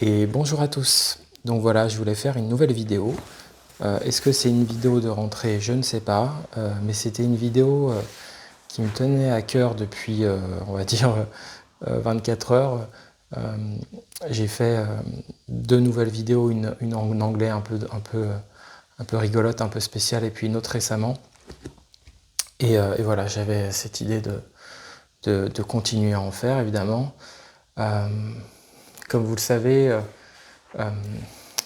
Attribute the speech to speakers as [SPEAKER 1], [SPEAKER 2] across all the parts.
[SPEAKER 1] Et bonjour à tous. Donc voilà, je voulais faire une nouvelle vidéo. Est-ce que c'est une vidéo de rentrée? Je ne sais pas, mais c'était une vidéo qui me tenait à cœur depuis, on va dire, 24 heures. Euh, j'ai fait deux nouvelles vidéos, une en anglais un peu rigolote, un peu spéciale, et puis une autre récemment. Et voilà, j'avais cette idée de continuer à en faire, évidemment. Euh, Comme vous le savez, euh,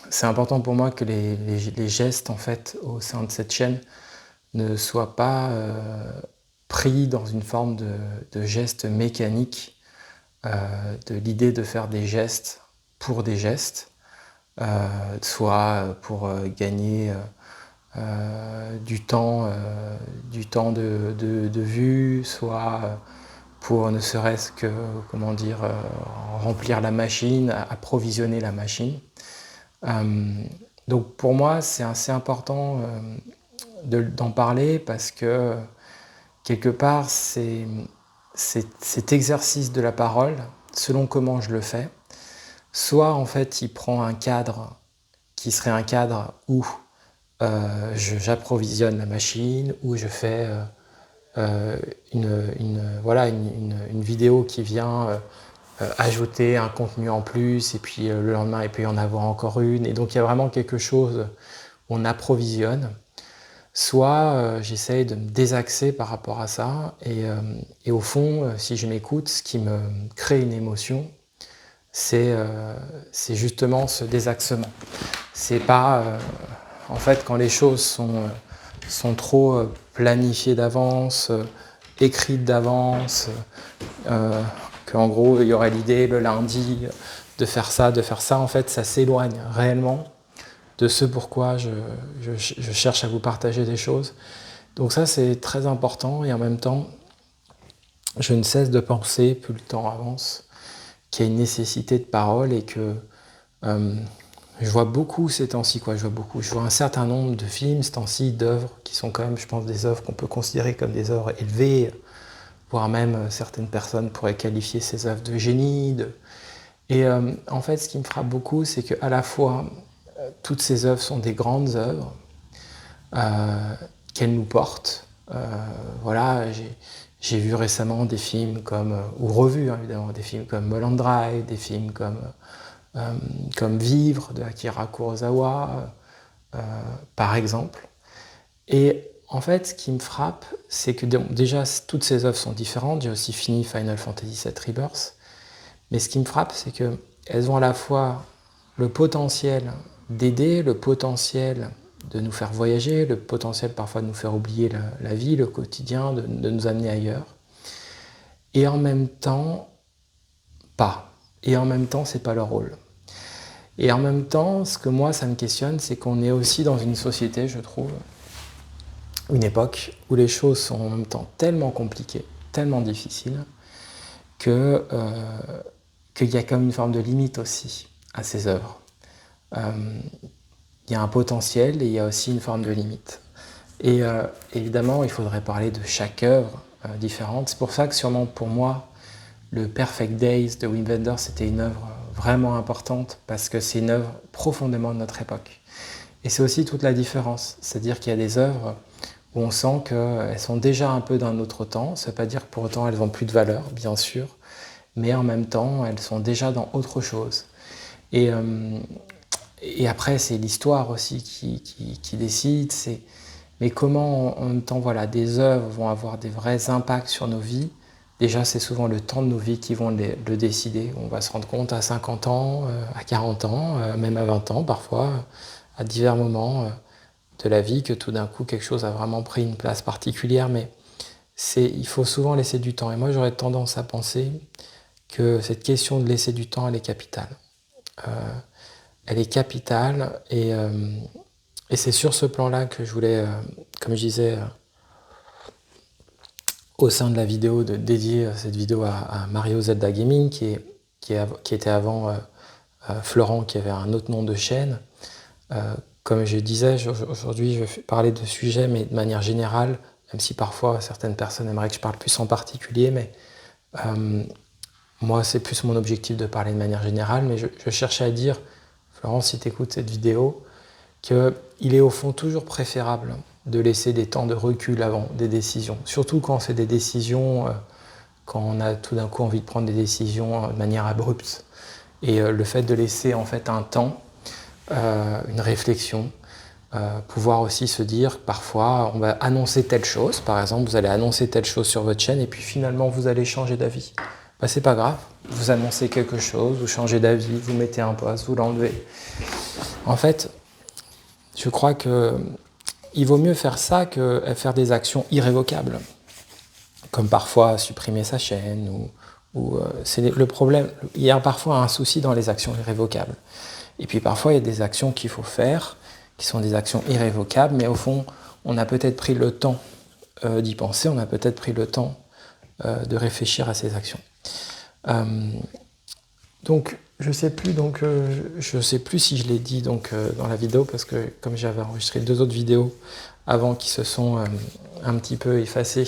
[SPEAKER 1] c'est important pour moi que les gestes en fait au sein de cette chaîne ne soient pas pris dans une forme de gestes mécaniques, de l'idée de faire des gestes pour des gestes, soit pour gagner du temps de vue, soit pour ne serait-ce que, comment dire, remplir la machine, approvisionner la machine. Donc pour moi, c'est assez important d'en parler parce que quelque part, c'est cet exercice de la parole, selon comment je le fais, soit en fait il prend un cadre qui serait un cadre où j'approvisionne la machine, où je fais une vidéo qui vient ajouter un contenu en plus, et puis le lendemain il peut y en avoir encore une, et donc il y a vraiment quelque chose où on approvisionne. Soit j'essaye de me désaxer par rapport à ça, et au fond, si je m'écoute, ce qui me crée une émotion, c'est justement ce désaxement. C'est pas, en fait, quand les choses sont trop planifiées d'avance, écrites d'avance, qu'en gros il y aurait l'idée le lundi de faire ça, en fait ça s'éloigne réellement de ce pourquoi je cherche à vous partager des choses. Donc ça c'est très important, et en même temps je ne cesse de penser, plus le temps avance, qu'il y a une nécessité de parole, et que je vois beaucoup ces temps-ci, je vois un certain nombre de films ces temps-ci, d'œuvres qui sont quand même, je pense, des œuvres qu'on peut considérer comme des œuvres élevées, voire même certaines personnes pourraient qualifier ces œuvres de génie. Et en fait, ce qui me frappe beaucoup, c'est qu'à la fois, toutes ces œuvres sont des grandes œuvres, qu'elles nous portent. Voilà, j'ai vu récemment des films comme, ou revu évidemment, des films comme Mulholland Drive, des films comme Vivre de Akira Kurosawa, par exemple. Et en fait, ce qui me frappe, c'est que déjà, toutes ces œuvres sont différentes. J'ai aussi fini Final Fantasy VII Rebirth. Mais ce qui me frappe, c'est qu'elles ont à la fois le potentiel d'aider, le potentiel de nous faire voyager, le potentiel parfois de nous faire oublier la vie, le quotidien, de nous amener ailleurs. Et en même temps, pas. Et en même temps, c'est pas leur rôle. Et en même temps, ce que moi, ça me questionne, c'est qu'on est aussi dans une société, je trouve, une époque où les choses sont en même temps tellement compliquées, tellement difficiles, que qu'il y a comme une forme de limite aussi à ces œuvres. Il y a un potentiel et il y a aussi une forme de limite. Et évidemment, il faudrait parler de chaque œuvre différente. C'est pour ça que sûrement pour moi, le Perfect Days de Wim Wenders, c'était une œuvre vraiment importante, parce que c'est une œuvre profondément de notre époque. Et c'est aussi toute la différence. C'est-à-dire qu'il y a des œuvres où on sent qu'elles sont déjà un peu d'un autre temps. Ça ne veut pas dire que pour autant elles n'ont plus de valeur, bien sûr, mais en même temps, elles sont déjà dans autre chose. Et, et après, c'est l'histoire aussi qui décide. Mais comment, en même temps, voilà, des œuvres vont avoir des vrais impacts sur nos vies. Déjà, c'est souvent le temps de nos vies qui vont le décider. On va se rendre compte à 50 ans, à 40 ans, même à 20 ans parfois, à divers moments de la vie, que tout d'un coup, quelque chose a vraiment pris une place particulière. Mais il faut souvent laisser du temps. Et moi, j'aurais tendance à penser que cette question de laisser du temps, elle est capitale. Elle est capitale, et c'est sur ce plan-là que je voulais, comme je disais, au sein de la vidéo, de dédier cette vidéo à Mario Zelda Gaming, qui était avant Florent, qui avait un autre nom de chaîne. Comme je disais, aujourd'hui, je vais parler de sujets, mais de manière générale, même si parfois certaines personnes aimeraient que je parle plus en particulier, mais moi, c'est plus mon objectif de parler de manière générale, mais je cherchais à dire, Florence, si tu écoutes cette vidéo, qu'il est au fond toujours préférable de laisser des temps de recul avant des décisions. Surtout quand c'est des décisions, quand on a tout d'un coup envie de prendre des décisions de manière abrupte. Et le fait de laisser en fait un temps, une réflexion, pouvoir aussi se dire parfois on va annoncer telle chose, par exemple vous allez annoncer telle chose sur votre chaîne et puis finalement vous allez changer d'avis. Ben, c'est pas grave, vous annoncez quelque chose, vous changez d'avis, vous mettez un post, vous l'enlevez. En fait, je crois qu'il vaut mieux faire ça que faire des actions irrévocables, comme parfois supprimer sa chaîne c'est le problème. Il y a parfois un souci dans les actions irrévocables. Et puis parfois il y a des actions qu'il faut faire qui sont des actions irrévocables, mais au fond, on a peut-être pris le temps d'y penser, on a peut-être pris le temps de réfléchir à ces actions. Donc, je sais plus si je l'ai dit dans la vidéo, parce que comme j'avais enregistré 2 autres vidéos avant qui se sont un petit peu effacées,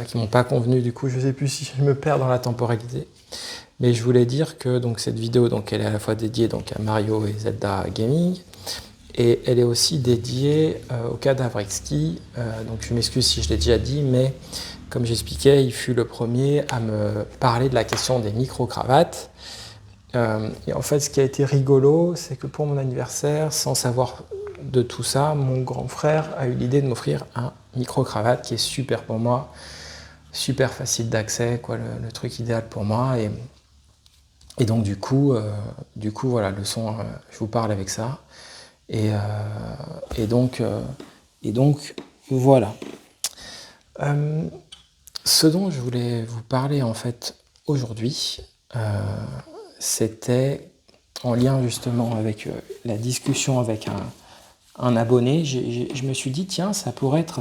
[SPEAKER 1] qui m'ont pas convenu, du coup, je sais plus si je me perds dans la temporalité. Mais je voulais dire que cette vidéo, elle est à la fois dédiée à Mario et Zelda Gaming, et elle est aussi dédiée au cas d'Avrexki. Donc je m'excuse si je l'ai déjà dit, mais comme j'expliquais, il fut le premier à me parler de la question des micro-cravates. Et en fait, ce qui a été rigolo, c'est que pour mon anniversaire, sans savoir de tout ça, mon grand frère a eu l'idée de m'offrir un micro-cravate qui est super pour moi, super facile d'accès, le truc idéal pour moi. Et donc du coup, voilà, le son, je vous parle avec ça. Et donc voilà. Ce dont je voulais vous parler en fait aujourd'hui, c'était en lien justement avec la discussion avec un abonné. Je me suis dit tiens, ça pourrait être,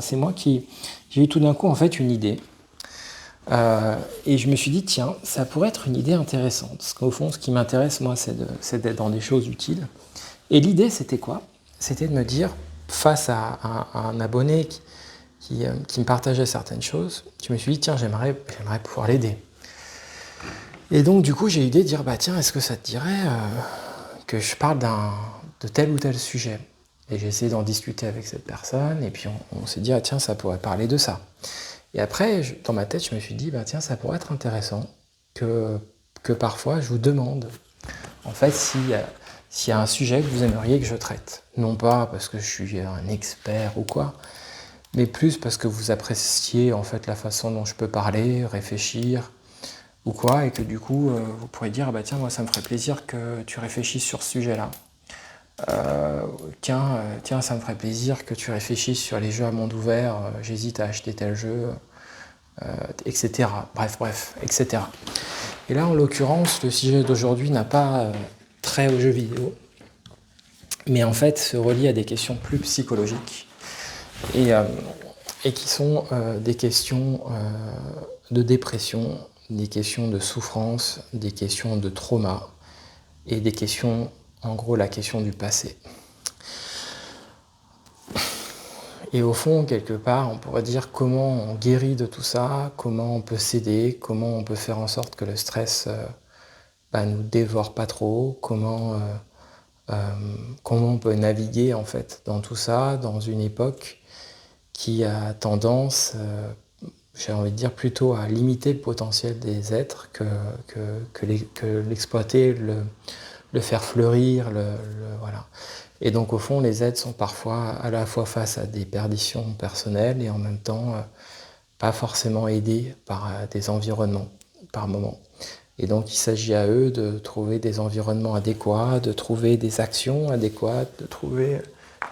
[SPEAKER 1] j'ai eu tout d'un coup en fait une idée. Et je me suis dit tiens, ça pourrait être une idée intéressante. Parce qu'au fond, ce qui m'intéresse moi, c'est d'être dans des choses utiles. Et l'idée, c'était quoi? C'était de me dire, face à un abonné qui me partageait certaines choses, je me suis dit, tiens, j'aimerais pouvoir l'aider. Et donc, du coup, j'ai eu l'idée de dire, bah tiens, est-ce que ça te dirait que je parle de tel ou tel sujet? Et j'ai essayé d'en discuter avec cette personne, et puis on s'est dit, ah tiens, ça pourrait parler de ça. Et après, dans ma tête, je me suis dit, bah tiens, ça pourrait être intéressant que parfois je vous demande, en fait, s'il y a un sujet que vous aimeriez que je traite. Non pas parce que je suis un expert ou quoi, mais plus parce que vous appréciez en fait la façon dont je peux parler, réfléchir ou quoi, et que du coup, vous pourrez dire, bah tiens, moi ça me ferait plaisir que tu réfléchisses sur ce sujet-là. Tiens, ça me ferait plaisir que tu réfléchisses sur les jeux à monde ouvert, j'hésite à acheter tel jeu, etc. Bref, etc. Et là, en l'occurrence, le sujet d'aujourd'hui n'a pas trait aux jeux vidéo, mais en fait se relie à des questions plus psychologiques et qui sont des questions de dépression, des questions de souffrance, des questions de trauma et des questions, en gros, la question du passé. Et au fond, quelque part, on pourrait dire comment on guérit de tout ça, comment on peut s'aider, comment on peut faire en sorte que le stress nous dévore pas trop, comment on peut naviguer en fait dans tout ça, dans une époque qui a tendance, j'ai envie de dire, plutôt à limiter le potentiel des êtres que l'exploiter, le faire fleurir, voilà. Et donc au fond, les êtres sont parfois à la fois face à des perditions personnelles et en même temps pas forcément aidés par des environnements par moment. Et donc il s'agit à eux de trouver des environnements adéquats, de trouver des actions adéquates, de trouver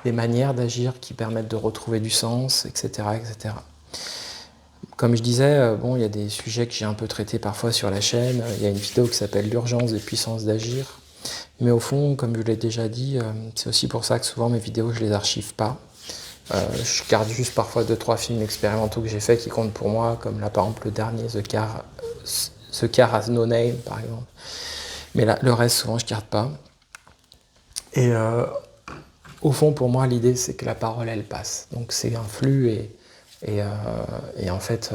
[SPEAKER 1] des manières d'agir qui permettent de retrouver du sens, etc., etc. Comme je disais, il y a des sujets que j'ai un peu traités parfois sur la chaîne. Il y a une vidéo qui s'appelle « L'urgence des puissances d'agir ». Mais au fond, comme je l'ai déjà dit, c'est aussi pour ça que souvent mes vidéos, je les archive pas. Je garde juste parfois 2-3 films expérimentaux que j'ai faits qui comptent pour moi, comme là par exemple le dernier, The Car Has No Name, par exemple. Mais là, le reste, souvent, je garde pas. Et au fond, pour moi, l'idée, c'est que la parole, elle passe. Donc c'est un flux et en fait,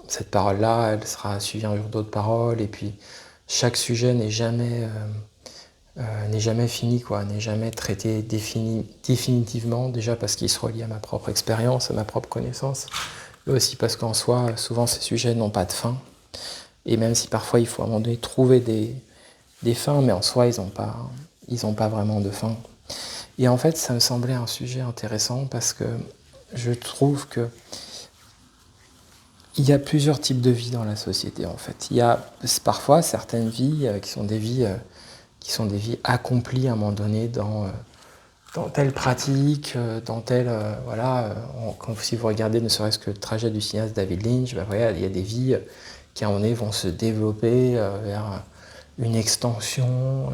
[SPEAKER 1] cette parole-là, elle sera suivie d'autres paroles, et puis chaque sujet n'est jamais fini, quoi, n'est jamais traité définitivement, déjà parce qu'il se relie à ma propre expérience, à ma propre connaissance, mais aussi parce qu'en soi, souvent ces sujets n'ont pas de fin, et même si parfois il faut à un moment donné trouver des fins, mais en soi ils n'ont pas vraiment de fin. Et en fait, ça me semblait un sujet intéressant parce que je trouve que il y a plusieurs types de vies dans la société, en fait. Il y a parfois certaines vies qui sont des vies accomplies à un moment donné dans telle pratique, dans telle... si vous regardez ne serait-ce que le trajet du cinéaste David Lynch, voilà, il y a des vies qui à un moment donné vont se développer vers une extension.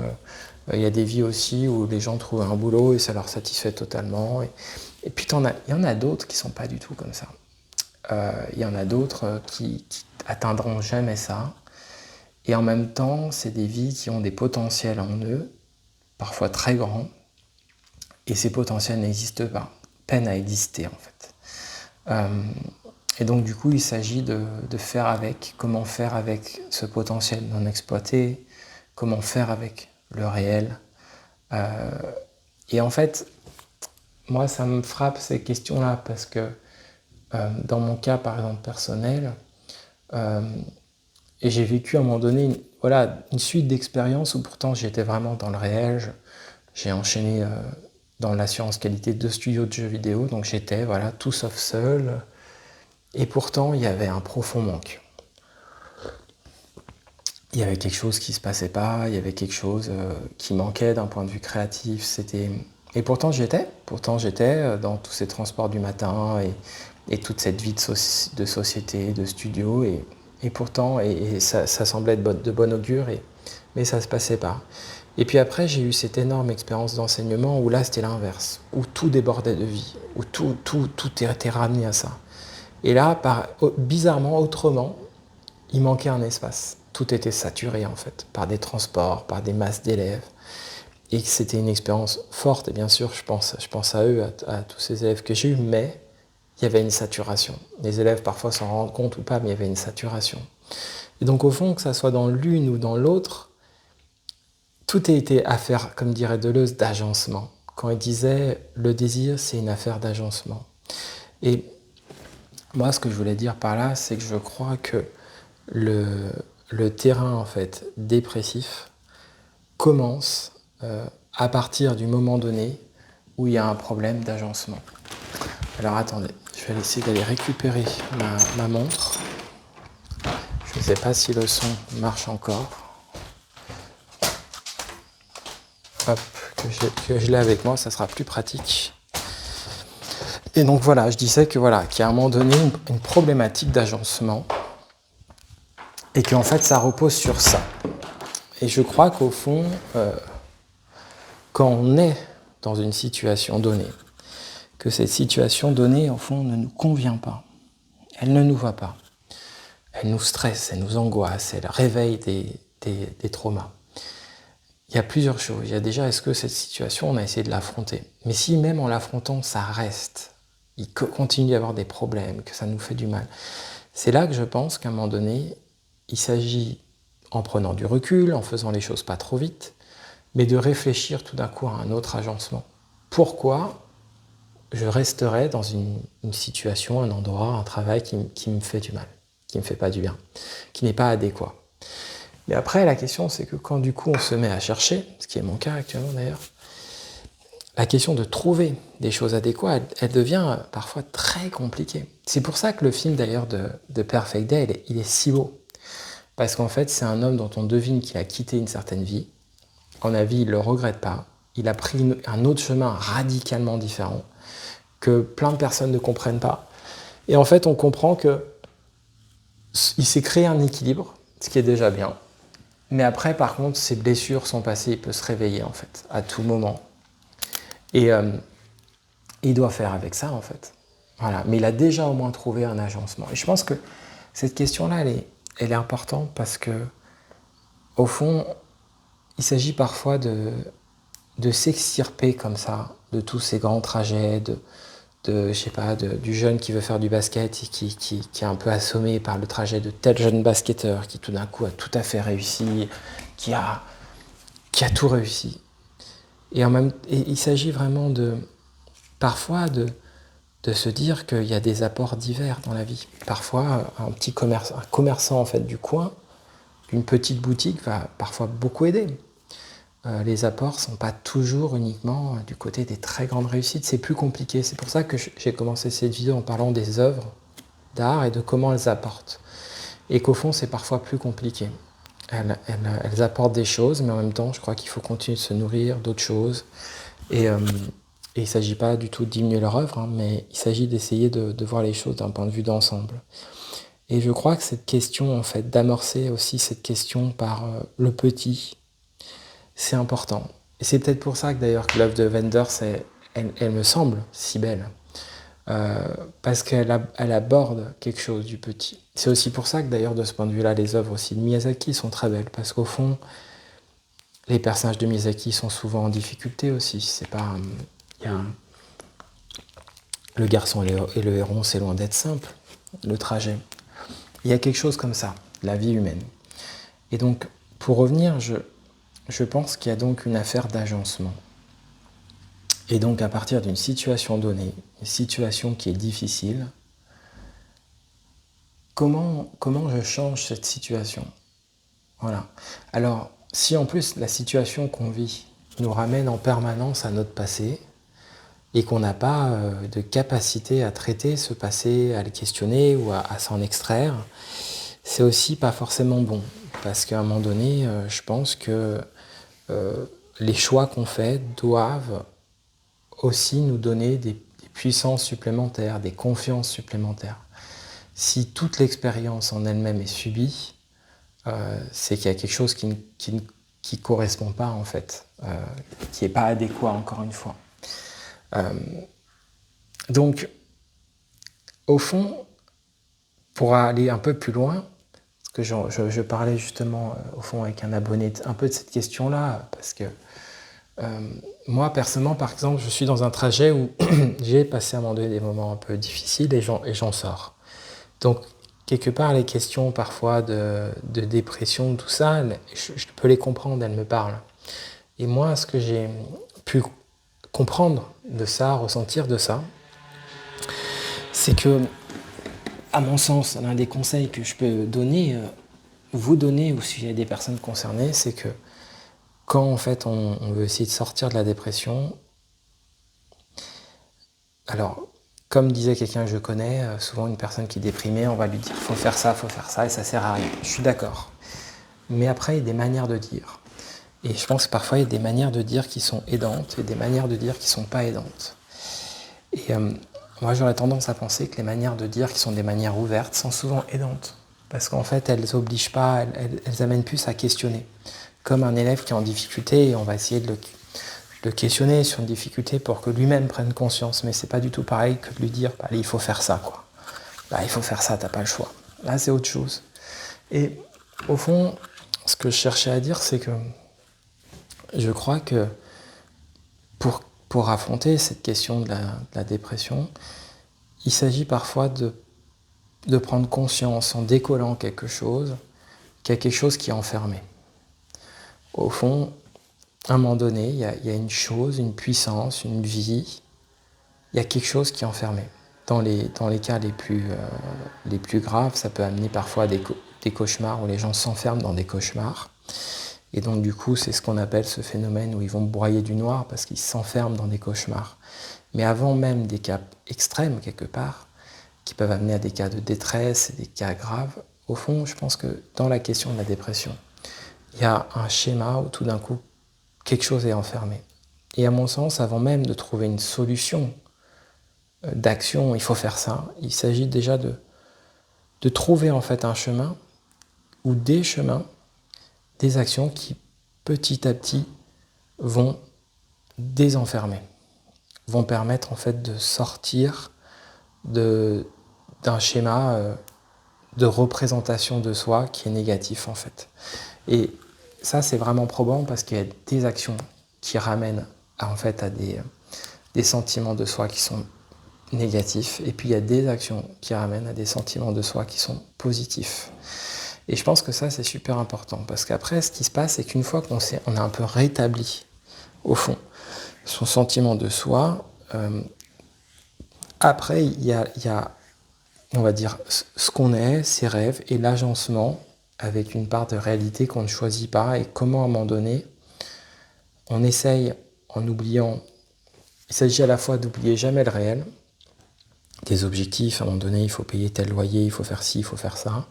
[SPEAKER 1] Il y a des vies aussi où les gens trouvent un boulot et ça leur satisfait totalement. Et puis il y en a d'autres qui ne sont pas du tout comme ça. Il y en a d'autres qui atteindront jamais ça. Et en même temps, c'est des vies qui ont des potentiels en eux, parfois très grands, et ces potentiels n'existent pas, peinent à exister en fait. Et donc du coup, il s'agit de faire avec, comment faire avec ce potentiel non exploité, comment faire avec le réel. Et en fait, moi, ça me frappe ces questions-là, parce que dans mon cas, par exemple, personnel, et j'ai vécu à un moment donné une suite d'expériences où pourtant j'étais vraiment dans le réel. J'ai enchaîné dans l'assurance qualité 2 studios de jeux vidéo, donc j'étais tout sauf seul. Et pourtant, il y avait un profond manque. Il y avait quelque chose qui ne se passait pas, il y avait quelque chose qui manquait d'un point de vue créatif. Et pourtant j'étais dans tous ces transports du matin et toute cette vie de société, de studio, et pourtant ça semblait de bon augure, mais ça ne se passait pas. Et puis après, j'ai eu cette énorme expérience d'enseignement où là, c'était l'inverse, où tout débordait de vie, où tout était ramené à ça. Et là, bizarrement, autrement, il manquait un espace. Tout était saturé, en fait, par des transports, par des masses d'élèves. Et c'était une expérience forte, et bien sûr, je pense à eux, à tous ces élèves que j'ai eus, mais il y avait une saturation. Les élèves, parfois, s'en rendent compte ou pas, mais il y avait une saturation. Et donc, au fond, que ça soit dans l'une ou dans l'autre, tout a été affaire, comme dirait Deleuze, d'agencement. Quand il disait « le désir, c'est une affaire d'agencement ». Et moi, ce que je voulais dire par là, c'est que je crois que le terrain, en fait, dépressif commence à partir du moment donné où il y a un problème d'agencement. Alors attendez, je vais essayer d'aller récupérer ma montre. Je ne sais pas si le son marche encore. Hop, que je l'ai avec moi, ça sera plus pratique. Et donc voilà, je disais qu'il y a à un moment donné une problématique d'agencement, et qu'en fait ça repose sur ça. Et je crois qu'au fond, quand on est dans une situation donnée, que cette situation donnée, au fond, ne nous convient pas, elle ne nous va pas, elle nous stresse, elle nous angoisse, elle réveille des traumas. Il y a plusieurs choses. Il y a déjà, est-ce que cette situation, on a essayé de l'affronter? Mais si même en l'affrontant, ça reste, il continue d'y avoir des problèmes, que ça nous fait du mal, c'est là que je pense qu'à un moment donné, il s'agit, en prenant du recul, en faisant les choses pas trop vite, mais de réfléchir tout d'un coup à un autre agencement. Pourquoi je resterais dans une situation, un endroit, un travail qui me fait du mal, qui ne me fait pas du bien, qui n'est pas adéquat? Mais après, la question, c'est que quand du coup on se met à chercher, ce qui est mon cas actuellement d'ailleurs, la question de trouver des choses adéquates, elle devient parfois très compliquée. C'est pour ça que le film d'ailleurs de Perfect Day, il est si beau. Parce qu'en fait, c'est un homme dont on devine qu'il a quitté une certaine vie. En avis, il ne le regrette pas. Il a pris un autre chemin radicalement différent que plein de personnes ne comprennent pas. Et en fait, on comprend qu'il s'est créé un équilibre, ce qui est déjà bien. Mais après, par contre, ses blessures sont passées, il peut se réveiller, en fait, à tout moment. Et il doit faire avec ça, en fait. Voilà. Mais il a déjà au moins trouvé un agencement. Et je pense que cette question-là, elle est importante parce que, au fond, il s'agit parfois de s'extirper comme ça, de tous ces grands trajets, je sais pas, du jeune qui veut faire du basket et qui est un peu assommé par le trajet de tel jeune basketteur qui tout d'un coup a tout à fait réussi, qui a tout réussi. Et il s'agit vraiment parfois de se dire qu'il y a des apports divers dans la vie. Parfois, un commerçant en fait du coin, d'une petite boutique va parfois beaucoup aider. Les apports ne sont pas toujours uniquement du côté des très grandes réussites, c'est plus compliqué. C'est pour ça que j'ai commencé cette vidéo en parlant des œuvres d'art et de comment elles apportent. Et qu'au fond, c'est parfois plus compliqué. Elles apportent des choses, mais en même temps, je crois qu'il faut continuer de se nourrir d'autres choses. Et il ne s'agit pas du tout de diminuer leur œuvre, hein, mais il s'agit d'essayer de voir les choses d'un point de vue d'ensemble. Et je crois que cette question, en fait, d'amorcer aussi cette question par le petit, c'est important. Et c'est peut-être pour ça que d'ailleurs que l'œuvre de Wenders, elle me semble si belle. Parce qu'elle aborde quelque chose du petit. C'est aussi pour ça que d'ailleurs de ce point de vue-là, les œuvres aussi de Miyazaki sont très belles, parce qu'au fond, les personnages de Miyazaki sont souvent en difficulté aussi. C'est pas, le garçon et le héron, c'est loin d'être simple, le trajet. Il y a quelque chose comme ça, la vie humaine. Et donc, pour revenir, je pense qu'il y a donc une affaire d'agencement. Et donc, à partir d'une situation donnée, une situation qui est difficile, comment je change cette situation? Voilà. Alors, si en plus la situation qu'on vit nous ramène en permanence à notre passé, et qu'on n'a pas de capacité à traiter ce passé, à le questionner ou à s'en extraire, c'est aussi pas forcément bon. Parce qu'à un moment donné, je pense que les choix qu'on fait doivent aussi nous donner des puissances supplémentaires, des confiances supplémentaires. Si toute l'expérience en elle-même est subie, c'est qu'il y a quelque chose qui ne correspond pas en fait, qui n'est pas adéquat encore une fois. Donc, au fond, pour aller un peu plus loin, parce que je parlais justement au fond avec un abonné un peu de cette question-là, parce que moi personnellement, par exemple, je suis dans un trajet où j'ai passé à un moment donné des moments un peu difficiles et j'en sors. Donc, quelque part, les questions parfois de dépression, tout ça, je peux les comprendre, elles me parlent. Et moi, ce que j'ai pu comprendre de ça, ressentir de ça, c'est que, à mon sens, l'un des conseils que je peux donner, vous donner, ou s'il y a des personnes concernées, c'est que quand en fait on veut essayer de sortir de la dépression, alors, comme disait quelqu'un que je connais, souvent une personne qui est déprimée, on va lui dire faut faire ça, et ça sert à rien. Je suis d'accord. Mais après, il y a des manières de dire. Et je pense que parfois, il y a des manières de dire qui sont aidantes et des manières de dire qui ne sont pas aidantes. Et moi, j'aurais tendance à penser que les manières de dire qui sont des manières ouvertes sont souvent aidantes. Parce qu'en fait, elles n'obligent pas, elles amènent plus à questionner. Comme un élève qui est en difficulté, on va essayer de le questionner sur une difficulté pour que lui-même prenne conscience. Mais c'est pas du tout pareil que de lui dire allez, il faut faire ça, quoi. Là, il faut faire ça, t'as pas le choix. Là, c'est autre chose. Et au fond, ce que je cherchais à dire, c'est que je crois que pour affronter cette question de la dépression, il s'agit parfois de prendre conscience en décollant quelque chose, qu'il y a quelque chose qui est enfermé. Au fond, à un moment donné, il y a une chose, une puissance, une vie, il y a quelque chose qui est enfermé. Dans les cas les plus graves, ça peut amener parfois à des cauchemars où les gens s'enferment dans des cauchemars. Et donc du coup, c'est ce qu'on appelle ce phénomène où ils vont broyer du noir parce qu'ils s'enferment dans des cauchemars. Mais avant même des cas extrêmes, quelque part, qui peuvent amener à des cas de détresse et des cas graves, au fond, je pense que dans la question de la dépression, il y a un schéma où tout d'un coup, quelque chose est enfermé. Et à mon sens, avant même de trouver une solution d'action, il faut faire ça, il s'agit déjà de trouver en fait un chemin ou des chemins, des actions qui petit à petit vont désenfermer, vont permettre en fait de sortir d'un schéma de représentation de soi qui est négatif en fait. Et ça c'est vraiment probant parce qu'il y a des actions qui ramènent en fait à des sentiments de soi qui sont négatifs, et puis il y a des actions qui ramènent à des sentiments de soi qui sont positifs. Et je pense que ça, c'est super important, parce qu'après, ce qui se passe, c'est qu'une fois on a un peu rétabli, au fond, son sentiment de soi, après, il y a, on va dire, ce qu'on est, ses rêves, et l'agencement, avec une part de réalité qu'on ne choisit pas, et comment, à un moment donné, on essaye, en oubliant, il s'agit à la fois d'oublier jamais le réel, des objectifs, à un moment donné, il faut payer tel loyer, il faut faire ci, il faut faire ça,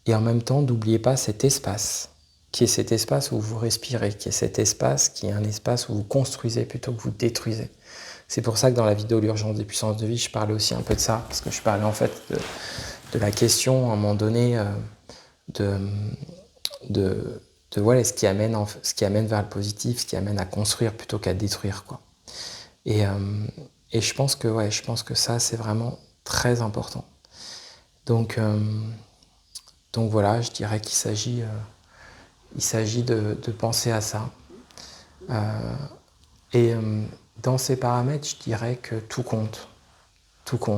[SPEAKER 1] et en même temps, n'oubliez pas cet espace, qui est cet espace où vous respirez, qui est cet espace qui est un espace où vous construisez plutôt que vous détruisez. C'est pour ça que dans la vidéo L'urgence des puissances de vie, je parlais aussi un peu de ça, parce que je parlais en fait de la question, à un moment donné, de voilà, ce qui amène vers le positif, ce qui amène à construire plutôt qu'à détruire, quoi. Et je pense que ça, c'est vraiment très important. Donc voilà, je dirais qu'il s'agit de penser à ça. Et dans ces paramètres, je dirais que tout compte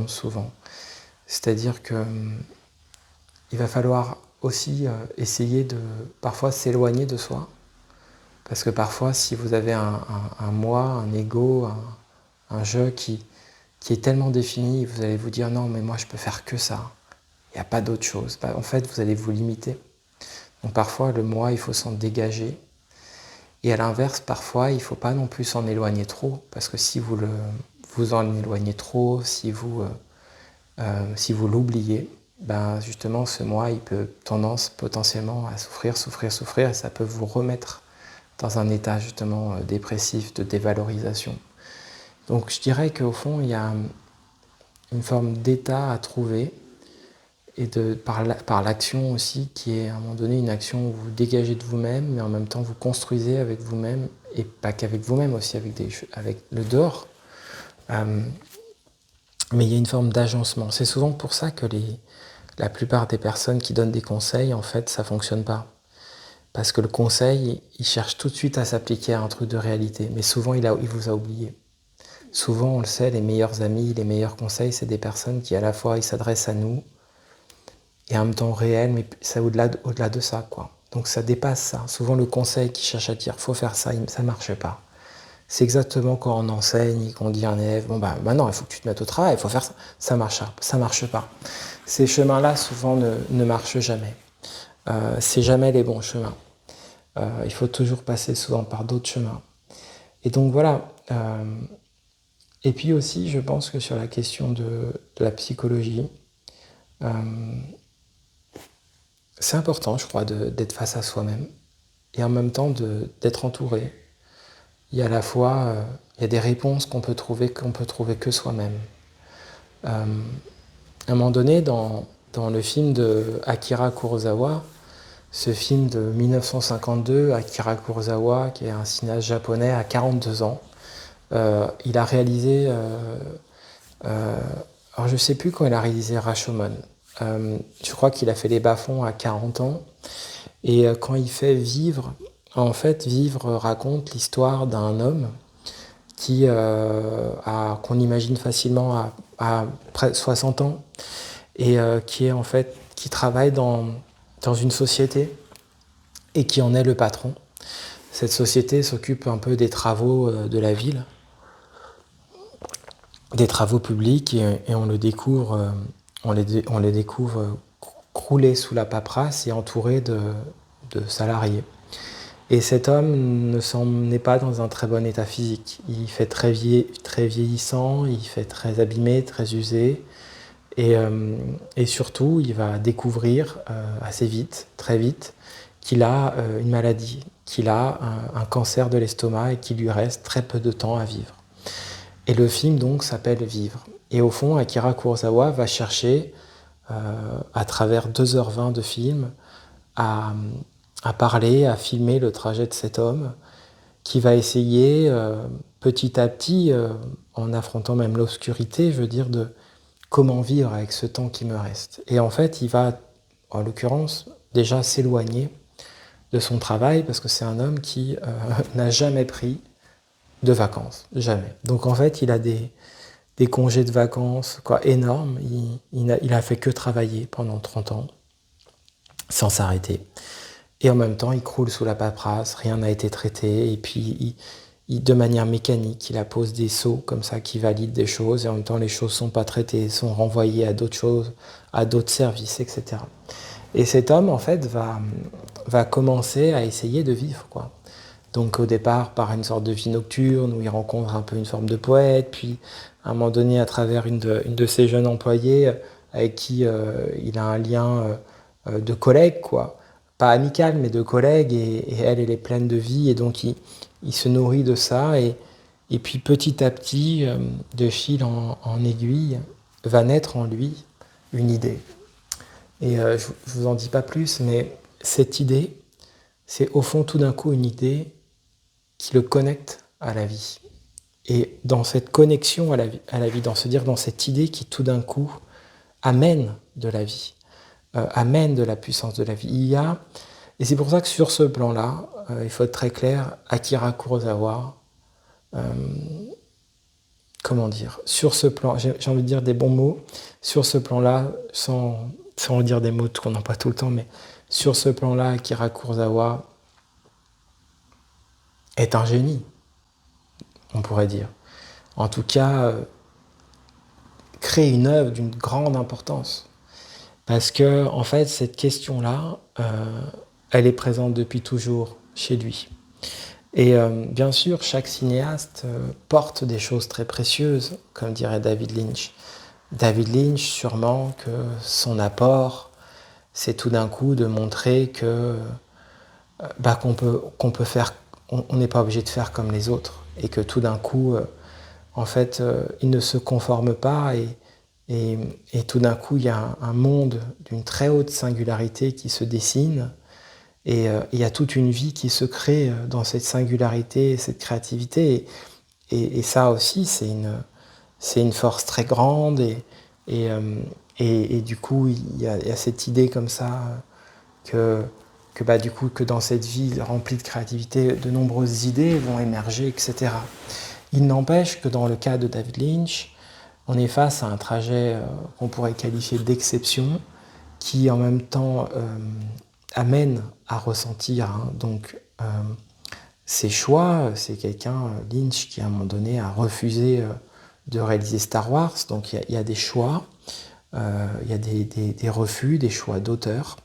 [SPEAKER 1] souvent. C'est-à-dire que il va falloir aussi essayer de parfois s'éloigner de soi, parce que parfois, si vous avez un moi, un ego, un je qui est tellement défini, vous allez vous dire non, mais moi je peux faire que ça, il n'y a pas d'autre chose. En fait, vous allez vous limiter. Donc parfois, le moi, il faut s'en dégager. Et à l'inverse, parfois, il ne faut pas non plus s'en éloigner trop, parce que si vous en éloignez trop, si vous l'oubliez, ben justement, ce moi, il peut tendance potentiellement à souffrir, et ça peut vous remettre dans un état justement dépressif, de dévalorisation. Donc je dirais qu'au fond, il y a une forme d'état à trouver, et par l'action aussi, qui est à un moment donné une action où vous dégagez de vous-même, mais en même temps vous construisez avec vous-même, et pas qu'avec vous-même, aussi avec le dehors. Mais il y a une forme d'agencement. C'est souvent pour ça que la plupart des personnes qui donnent des conseils, en fait, ça ne fonctionne pas. Parce que le conseil, il cherche tout de suite à s'appliquer à un truc de réalité, mais souvent il vous a oublié. Souvent, on le sait, les meilleurs amis, les meilleurs conseils, c'est des personnes qui à la fois ils s'adressent à nous, et en même temps réel, mais c'est au-delà de ça, quoi. Donc ça dépasse ça. Souvent le conseil qui cherche à dire « faut faire ça », ça ne marche pas. C'est exactement quand on enseigne, qu'on dit à un élève « bon bah maintenant il faut que tu te mettes au travail, il faut faire ça », ça marche pas. Ces chemins-là souvent ne marchent jamais. C'est jamais les bons chemins. Il faut toujours passer souvent par d'autres chemins. Et donc voilà. Et puis aussi, je pense que sur la question de la psychologie, c'est important, je crois, d'être face à soi-même, et en même temps d'être entouré. Il y a à la fois il y a des réponses qu'on peut trouver que soi-même. À un moment donné, dans le film de Akira Kurosawa, ce film de 1952, Akira Kurosawa, qui est un cinéaste japonais à 42 ans, il a réalisé, alors je ne sais plus quand il a réalisé Rashomon, je crois qu'il a fait Les Bas-fonds à 40 ans, et quand il fait Vivre, en fait Vivre raconte l'histoire d'un homme qui qu'on imagine facilement à près de 60 ans, et qui travaille dans une société et qui en est le patron. Cette société s'occupe un peu des travaux de la ville, des travaux publics, et on le découvre, on les découvre croulés sous la paperasse et entourés de salariés. Et cet homme n'est pas dans un très bon état physique. Il fait très vieillissant, il fait très abîmé, très usé. Et surtout, il va découvrir assez vite, très vite, qu'il a une maladie, qu'il a un cancer de l'estomac et qu'il lui reste très peu de temps à vivre. Et le film donc s'appelle Vivre. Et au fond, Akira Kurosawa va chercher, à travers 2h20 de film, à parler, à filmer le trajet de cet homme qui va essayer petit à petit, en affrontant même l'obscurité, je veux dire, de comment vivre avec ce temps qui me reste. Et en fait, il va, en l'occurrence, déjà s'éloigner de son travail, parce que c'est un homme qui n'a jamais pris de vacances, jamais. Donc en fait, il a des des congés de vacances, quoi, énormes. Il a fait que travailler pendant 30 ans, sans s'arrêter. Et en même temps, il croule sous la paperasse, rien n'a été traité, et puis de manière mécanique, il appose des sceaux comme ça qui valident des choses, et en même temps, les choses ne sont pas traitées, sont renvoyées à d'autres choses, à d'autres services, etc. Et cet homme, en fait, va commencer à essayer de vivre, quoi. Donc au départ, par une sorte de vie nocturne, où il rencontre un peu une forme de poète, puis à un moment donné, à travers une de ses jeunes employées, avec qui il a un lien de collègue, quoi. Pas amical, mais de collègue, et elle est pleine de vie, et donc il se nourrit de ça, et puis petit à petit, de fil en aiguille, va naître en lui une idée. Et je vous en dis pas plus, mais cette idée, c'est au fond tout d'un coup une idée qui le connecte à la vie. Et dans cette connexion à la vie, dans cette idée qui tout d'un coup amène de la vie, amène de la puissance de la vie. Et c'est pour ça que sur ce plan-là, il faut être très clair, Akira Kurosawa, comment dire, sur ce plan, j'ai envie de dire des bons mots, sur ce plan-là, sans dire des mots qu'on n'a pas tout le temps, mais sur ce plan-là, Akira Kurosawa est un génie, on pourrait dire. En tout cas, crée une œuvre d'une grande importance. Parce que, en fait, cette question-là, elle est présente depuis toujours chez lui. Et bien sûr, chaque cinéaste porte des choses très précieuses, comme dirait David Lynch. David Lynch, sûrement que son apport, c'est tout d'un coup de montrer que qu'on peut faire, on n'est pas obligé de faire comme les autres, et que tout d'un coup, en fait, il ne se conforme pas, et tout d'un coup, il y a un monde d'une très haute singularité qui se dessine, et il y a toute une vie qui se crée dans cette singularité, cette créativité, et ça aussi, c'est une force très grande, et du coup, il y a cette idée comme ça que dans cette vie remplie de créativité, de nombreuses idées vont émerger, etc. Il n'empêche que dans le cas de David Lynch, on est face à un trajet qu'on pourrait qualifier d'exception, qui en même temps amène à ressentir ses choix. C'est quelqu'un, Lynch, qui à un moment donné a refusé de réaliser Star Wars, donc il y a des choix, il y a des refus, des choix d'auteur.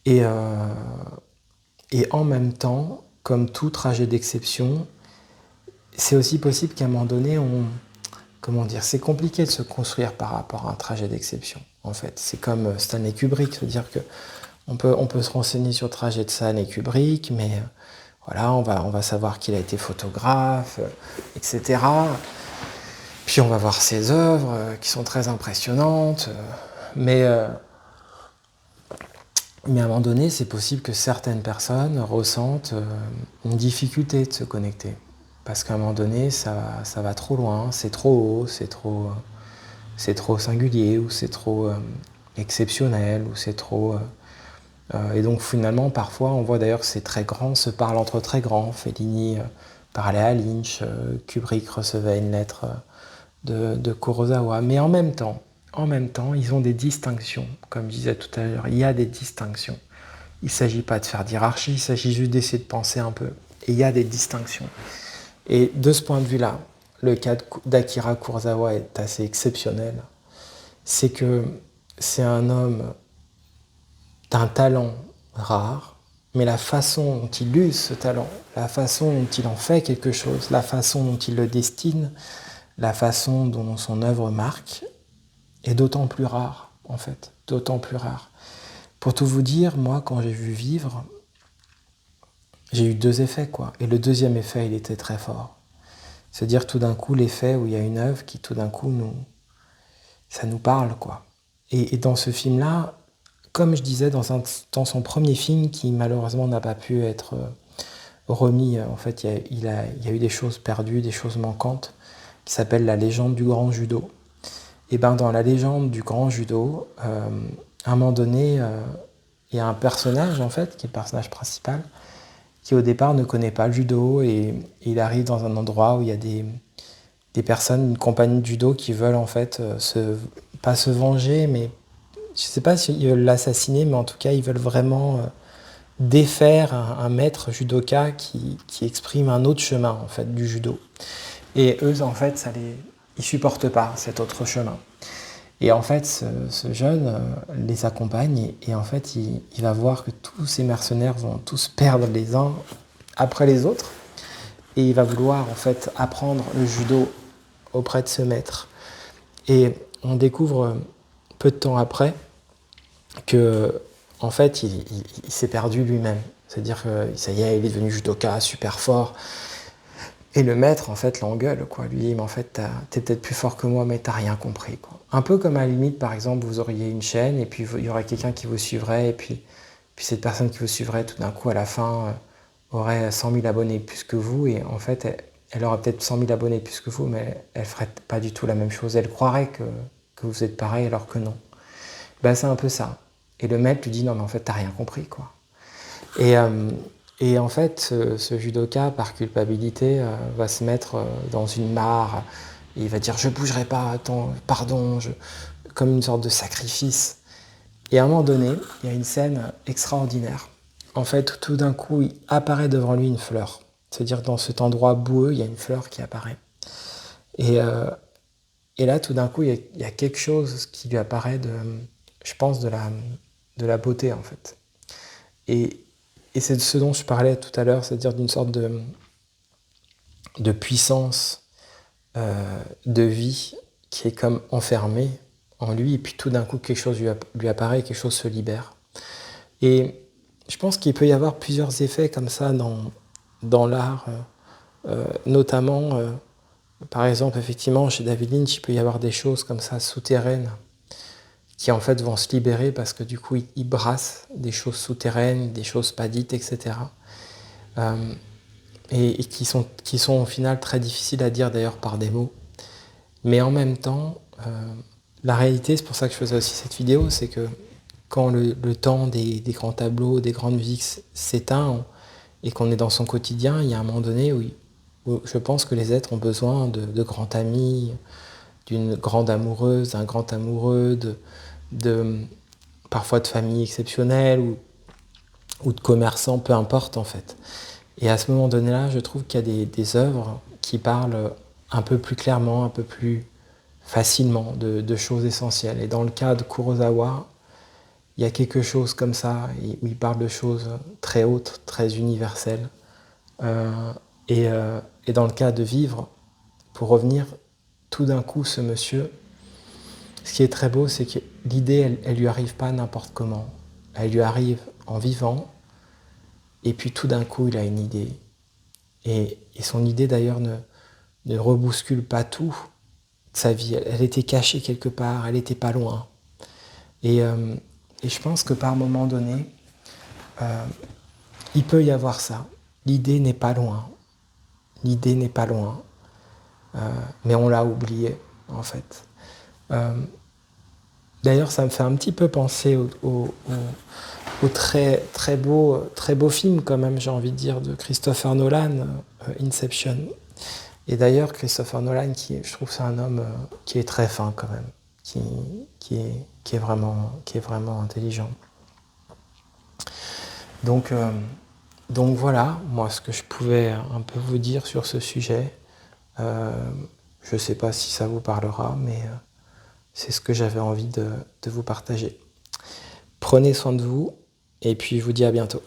[SPEAKER 1] Et en même temps, comme tout trajet d'exception, c'est aussi possible qu'à un moment donné, c'est compliqué de se construire par rapport à un trajet d'exception, en fait. C'est comme Stanley Kubrick, c'est-à-dire que on peut se renseigner sur le trajet de Stanley Kubrick, mais voilà, on va savoir qu'il a été photographe, etc. Puis on va voir ses œuvres qui sont très impressionnantes, mais à un moment donné, c'est possible que certaines personnes ressentent une difficulté de se connecter. Parce qu'à un moment donné, ça va trop loin, c'est trop haut, c'est trop singulier, ou c'est trop exceptionnel, ou c'est trop... et donc finalement, parfois, on voit d'ailleurs que ces très grands se parlent entre très grands. Fellini parlait à Lynch, Kubrick recevait une lettre de Kurosawa. Mais en même temps, ils ont des distinctions. Comme je disais tout à l'heure, il y a des distinctions. Il ne s'agit pas de faire d'hierarchie, il s'agit juste d'essayer de penser un peu. Et il y a des distinctions. Et de ce point de vue-là, le cas d'Akira Kurosawa est assez exceptionnel. C'est que c'est un homme d'un talent rare, mais la façon dont il use ce talent, la façon dont il en fait quelque chose, la façon dont il le destine, la façon dont son œuvre marque, est d'autant plus rare, en fait, d'autant plus rare. Pour tout vous dire, moi, quand j'ai vu Vivre, j'ai eu 2 effets, quoi. Et le deuxième effet, il était très fort. C'est-à-dire tout d'un coup, l'effet où il y a une œuvre qui, tout d'un coup, ça nous parle, quoi. Et dans ce film-là, comme je disais, dans son premier film, qui malheureusement n'a pas pu être remis, en fait, il y a eu des choses perdues, des choses manquantes, qui s'appelle La légende du grand judo. Et ben dans La légende du grand judo, à un moment donné, il y a un personnage, en fait, qui est le personnage principal, qui au départ ne connaît pas le judo, et il arrive dans un endroit où il y a des personnes, une compagnie de judo qui veulent en fait pas se venger, mais je sais pas s'ils veulent l'assassiner, mais en tout cas ils veulent vraiment défaire un maître judoka qui exprime un autre chemin en fait du judo. Et eux en fait ils supportent pas cet autre chemin. Et en fait ce jeune les accompagne et en fait il va voir que tous ces mercenaires vont tous perdre les uns après les autres et il va vouloir en fait apprendre le judo auprès de ce maître. Et on découvre peu de temps après que en fait, il s'est perdu lui-même. C'est-à-dire que ça y est, il est devenu judoka, super fort. Et le maître, en fait, l'engueule, quoi. Lui dit, mais en fait, t'es peut-être plus fort que moi, mais t'as rien compris, quoi. Un peu comme à la limite, par exemple, vous auriez une chaîne, et puis il y aurait quelqu'un qui vous suivrait, et puis cette personne qui vous suivrait, tout d'un coup, à la fin, aurait 100 000 abonnés plus que vous, et en fait, elle aurait peut-être 100 000 abonnés plus que vous, mais elle ferait pas du tout la même chose. Elle croirait que vous êtes pareil, alors que non. Ben, c'est un peu ça. Et le maître lui dit non mais en fait t'as rien compris quoi. Et en fait ce judoka par culpabilité va se mettre dans une mare et il va dire je bougerai pas, attends, pardon, comme une sorte de sacrifice. Et à un moment donné il y a une scène extraordinaire. En fait tout d'un coup il apparaît devant lui une fleur. C'est-à-dire dans cet endroit boueux il y a une fleur qui apparaît. Et là tout d'un coup il y a quelque chose qui lui apparaît je pense de la beauté en fait. Et c'est de ce dont je parlais tout à l'heure, c'est-à-dire d'une sorte de puissance de vie qui est comme enfermée en lui, et puis tout d'un coup quelque chose lui apparaît, quelque chose se libère. Et je pense qu'il peut y avoir plusieurs effets comme ça dans l'art, notamment, par exemple, effectivement, chez David Lynch, il peut y avoir des choses comme ça souterraines qui en fait vont se libérer parce que du coup ils brassent des choses souterraines, des choses pas dites, etc. Et qui sont au final très difficiles à dire d'ailleurs par des mots. Mais en même temps, la réalité, c'est pour ça que je faisais aussi cette vidéo, c'est que quand le temps des grands tableaux, des grandes musiques s'éteint et qu'on est dans son quotidien, il y a un moment donné où je pense que les êtres ont besoin de grands amis, d'une grande amoureuse, d'un grand amoureux, parfois de familles exceptionnelles ou de commerçants, peu importe en fait. Et à ce moment donné-là, je trouve qu'il y a des œuvres qui parlent un peu plus clairement, un peu plus facilement de choses essentielles. Et dans le cas de Kurosawa, il y a quelque chose comme ça, où il parle de choses très hautes, très universelles. Et dans le cas de Vivre, pour revenir, tout d'un coup, ce monsieur, ce qui est très beau, c'est que l'idée, elle lui arrive pas n'importe comment. Elle lui arrive en vivant, et puis tout d'un coup, il a une idée. Et son idée, d'ailleurs, ne rebouscule pas tout de sa vie. Elle était cachée quelque part, elle n'était pas loin. Et je pense que par moment donné, il peut y avoir ça. L'idée n'est pas loin. L'idée n'est pas loin. Mais on l'a oubliée, en fait. D'ailleurs, ça me fait un petit peu penser au très, très beau film, quand même, j'ai envie de dire, de Christopher Nolan, Inception. Et d'ailleurs, Christopher Nolan, je trouve que c'est un homme qui est très fin, quand même, qui est vraiment intelligent. Donc voilà, moi, ce que je pouvais un peu vous dire sur ce sujet. Je ne sais pas si ça vous parlera, mais c'est ce que j'avais envie de vous partager. Prenez soin de vous, et puis je vous dis à bientôt.